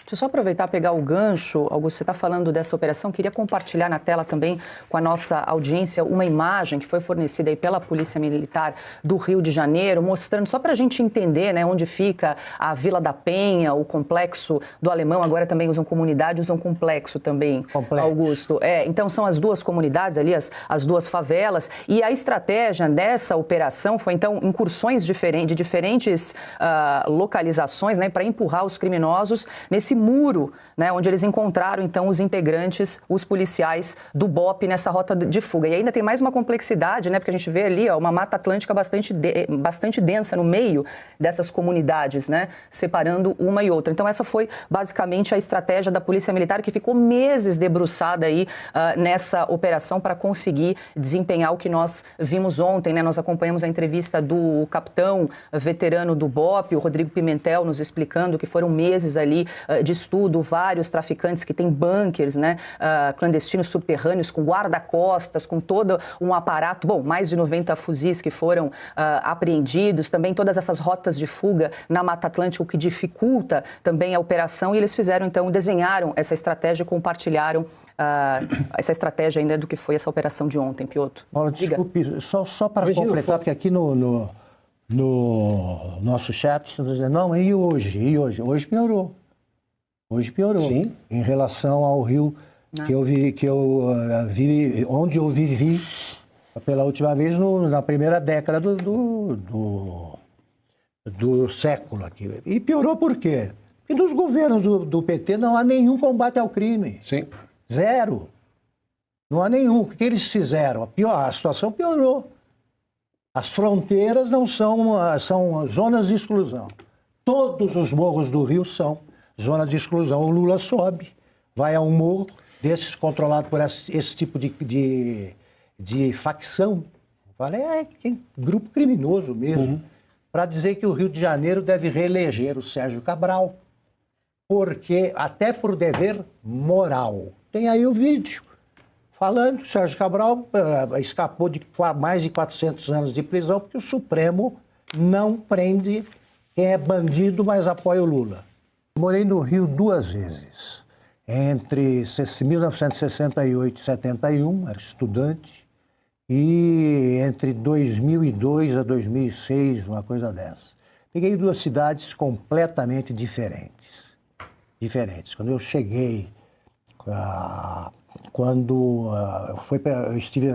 Deixa eu só aproveitar e pegar o gancho. Augusto, você está falando dessa operação. Queria compartilhar na tela também com a nossa audiência uma imagem que foi fornecida aí pela Polícia Militar do Rio de Janeiro, mostrando, só para a gente entender, né, onde fica a Vila da Penha, o Complexo do Alemão. Agora também usam comunidade, usam complexo também, Augusto. Então são as duas comunidades ali, as duas favelas. E a estratégia dessa operação foi, então, incursões de diferentes localizações, né, para empurrar os criminosos nesse muro, né, onde eles encontraram, então, os integrantes, os policiais do BOPE nessa rota de fuga. E ainda tem mais uma complexidade, né, porque a gente vê ali uma Mata Atlântica bastante densa no meio dessas comunidades, né, separando uma e outra. Então, essa foi basicamente a estratégia da Polícia Militar, que ficou meses debruçada aí nessa operação para conseguir desempenhar o que nós vimos ontem, né? Nós acompanhamos a entrevista do capitão veterano do BOPE, o Rodrigo Pimentel, nos explicando que foram meses ali de estudo, vários traficantes que têm bunkers, né, clandestinos subterrâneos, com guarda-costas, com todo um aparato, bom, mais de 90 fuzis que foram apreendidos, também todas essas rotas de fuga na Mata Atlântica, o que dificulta também a operação, e eles fizeram, então, desenharam essa estratégia e compartilharam essa estratégia ainda do que foi essa operação de ontem, Piotr. Paulo, desculpe, só para completar, porque aqui no nosso chat estão dizendo, não, e hoje? E hoje? Hoje piorou. Hoje piorou. Sim. Em relação ao Rio que eu vi, onde eu vivi pela última vez na primeira década do século aqui. E piorou por quê? Porque nos governos do PT não há nenhum combate ao crime. Sim. Zero. Não há nenhum. O que eles fizeram? A situação piorou. As fronteiras não são zonas de exclusão. Todos os morros do Rio são zonas de exclusão. O Lula sobe, vai a um morro desses controlado por esse tipo de facção. Grupo criminoso mesmo. Para dizer que o Rio de Janeiro deve reeleger o Sérgio Cabral. Porque, até por dever moral. Tem aí o vídeo falando que o Sérgio Cabral escapou de mais de 400 anos de prisão porque o Supremo não prende quem é bandido, mas apoia o Lula. Morei no Rio 2 vezes, entre 1968 e 71, era estudante, e entre 2002 a 2006, uma coisa dessa. Peguei duas cidades completamente diferentes. Quando eu cheguei,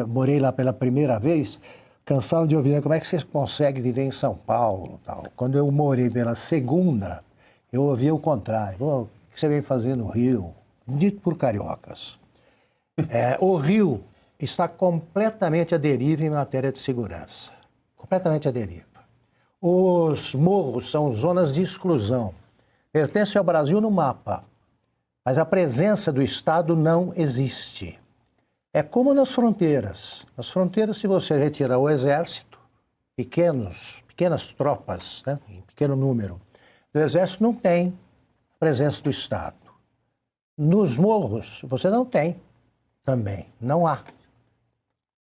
morei lá pela primeira vez, cansava de ouvir como é que você consegue viver em São Paulo, tal. Quando eu morei pela segunda, eu ouvia o contrário. O que você vem fazer no Rio? Dito por cariocas. O Rio está completamente à deriva em matéria de segurança. Completamente à deriva. Os morros são zonas de exclusão. Pertence ao Brasil no mapa, mas a presença do Estado não existe. É como nas fronteiras. Nas fronteiras, se você retirar o exército, pequenas tropas, né, em pequeno número, o exército não tem presença do Estado. Nos morros, você não tem também, não há.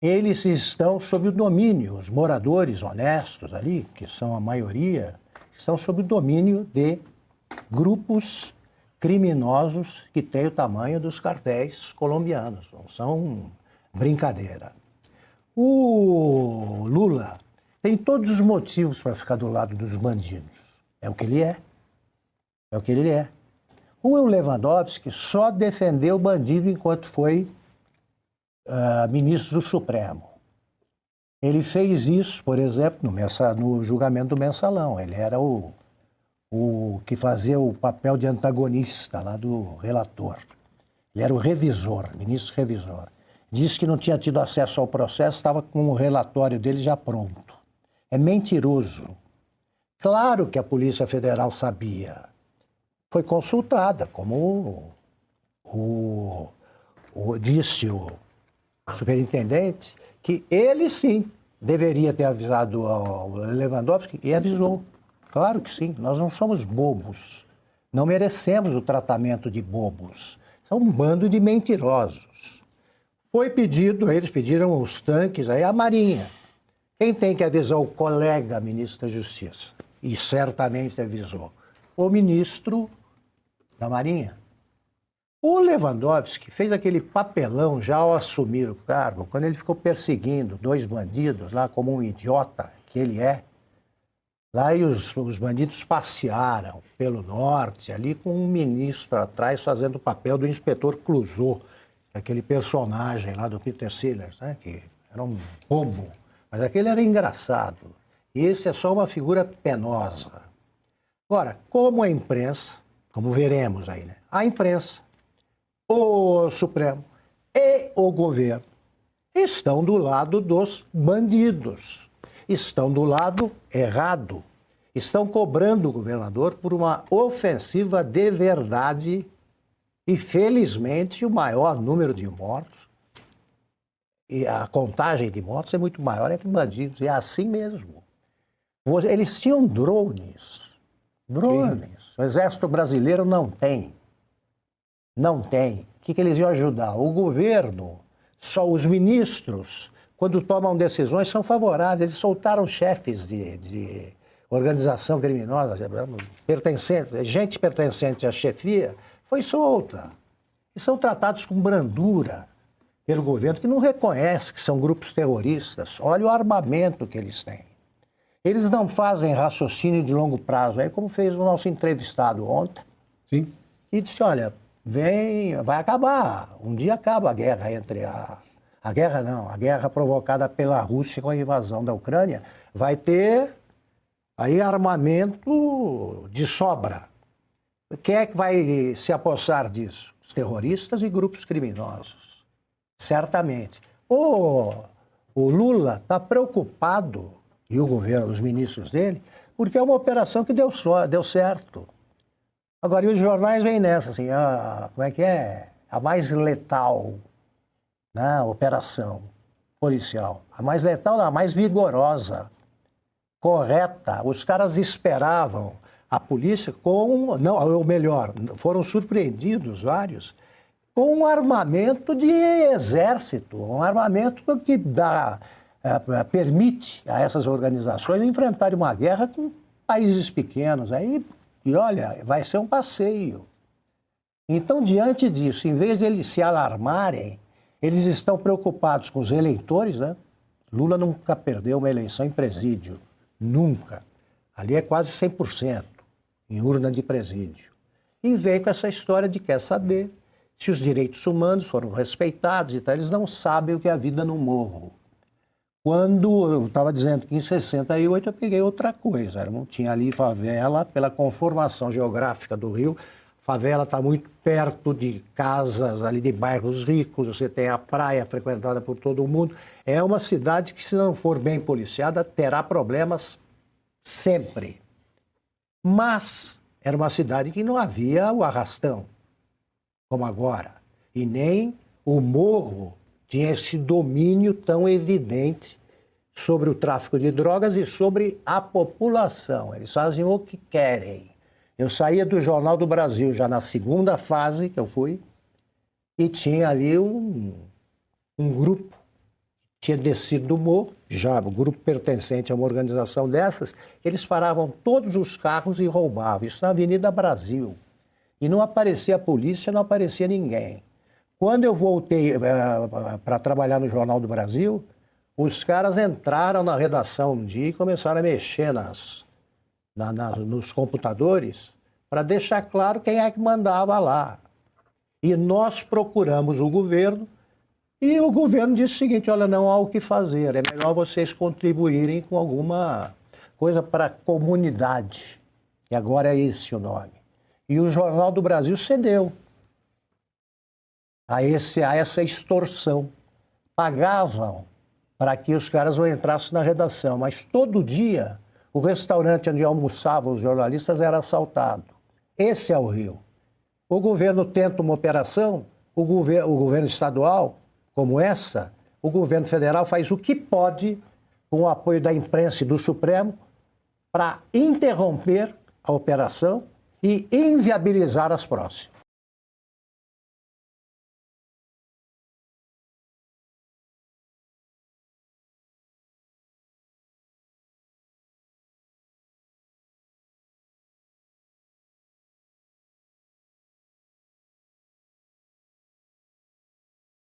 Eles estão sob o domínio, os moradores honestos ali, que são a maioria, estão sob o domínio de grupos criminosos que têm o tamanho dos cartéis colombianos. Não são brincadeira. O Lula tem todos os motivos para ficar do lado dos bandidos. É o que ele é. É o que ele é. O Lewandowski só defendeu o bandido enquanto foi ministro do Supremo. Ele fez isso, por exemplo, no julgamento do Mensalão. Ele era o que fazia o papel de antagonista lá do relator. Ele era o revisor, ministro revisor. Disse que não tinha tido acesso ao processo, estava com o relatório dele já pronto. É mentiroso. Claro que a Polícia Federal sabia. Foi consultada, como disse o superintendente, que ele sim deveria ter avisado ao Lewandowski e avisou. Claro que sim, nós não somos bobos, não merecemos o tratamento de bobos, são um bando de mentirosos. Foi pedido, eles pediram os tanques, aí a Marinha. Quem tem que avisar o colega ministro da Justiça? E certamente avisou. O ministro da Marinha. O Lewandowski fez aquele papelão já ao assumir o cargo, quando ele ficou perseguindo 2 bandidos lá como um idiota que ele é. Lá e os bandidos passearam pelo norte, ali com um ministro atrás fazendo o papel do inspetor Clouseau, aquele personagem lá do Peter Sellers, né, que era um bobo, mas aquele era engraçado. E esse é só uma figura penosa. Agora, como a imprensa, como veremos aí, né, a imprensa, o Supremo e o governo estão do lado dos bandidos, estão do lado errado, estão cobrando o governador por uma ofensiva de verdade e, felizmente, o maior número de mortos, e a contagem de mortos é muito maior entre bandidos, e é assim mesmo. Eles tinham drones. O Exército Brasileiro não tem. Não tem. O que eles iam ajudar? O governo, só os ministros, quando tomam decisões, são favoráveis. Eles soltaram chefes de organização criminosa, gente pertencente à chefia, foi solta. E são tratados com brandura pelo governo, que não reconhece que são grupos terroristas. Olha o armamento que eles têm. Eles não fazem raciocínio de longo prazo, é como fez o nosso entrevistado ontem. Sim. E disse, olha, vai acabar. Um dia acaba a guerra entre a guerra provocada pela Rússia com a invasão da Ucrânia, vai ter aí armamento de sobra. Quem é que vai se apossar disso? Os terroristas e grupos criminosos. Certamente. O Lula está preocupado, e o governo, os ministros dele, porque é uma operação que deu certo. Agora, e os jornais vêm nessa, assim, como é que é? A mais letal, né, operação policial. A mais letal, a mais vigorosa, correta. Os caras esperavam a polícia ou melhor, foram surpreendidos vários, com um armamento de exército, um armamento que permite a essas organizações enfrentarem uma guerra com países pequenos. E olha, vai ser um passeio. Então, diante disso, em vez de eles se alarmarem, eles estão preocupados com os eleitores, né? Lula nunca perdeu uma eleição em presídio. Nunca. Ali é quase 100% em urna de presídio. E veio com essa história de quer saber se os direitos humanos foram respeitados e tal. Eles não sabem o que é a vida no morro. Quando eu estava dizendo que em 68 eu peguei outra coisa, não tinha ali favela, pela conformação geográfica do Rio, favela está muito perto de casas ali de bairros ricos, você tem a praia frequentada por todo mundo. É uma cidade que, se não for bem policiada, terá problemas sempre. Mas era uma cidade que não havia o arrastão, como agora, e nem o morro tinha esse domínio tão evidente sobre o tráfico de drogas e sobre a população. Eles fazem o que querem. Eu saía do Jornal do Brasil já na segunda fase que eu fui e tinha ali um grupo que tinha descido do morro, já um grupo pertencente a uma organização dessas, eles paravam todos os carros e roubavam. Isso na Avenida Brasil. E não aparecia a polícia, não aparecia ninguém. Quando eu voltei para trabalhar no Jornal do Brasil, os caras entraram na redação um dia e começaram a mexer nos computadores para deixar claro quem é que mandava lá. E nós procuramos o governo e o governo disse o seguinte, olha, não há o que fazer, é melhor vocês contribuírem com alguma coisa para a comunidade. E agora é esse o nome. E o Jornal do Brasil cedeu a essa extorsão. Pagavam para que os caras não entrassem na redação, mas todo dia o restaurante onde almoçavam os jornalistas era assaltado. Esse é o Rio. O governo tenta uma operação, o governo estadual, como essa, o governo federal faz o que pode, com o apoio da imprensa e do Supremo, para interromper a operação e inviabilizar as próximas.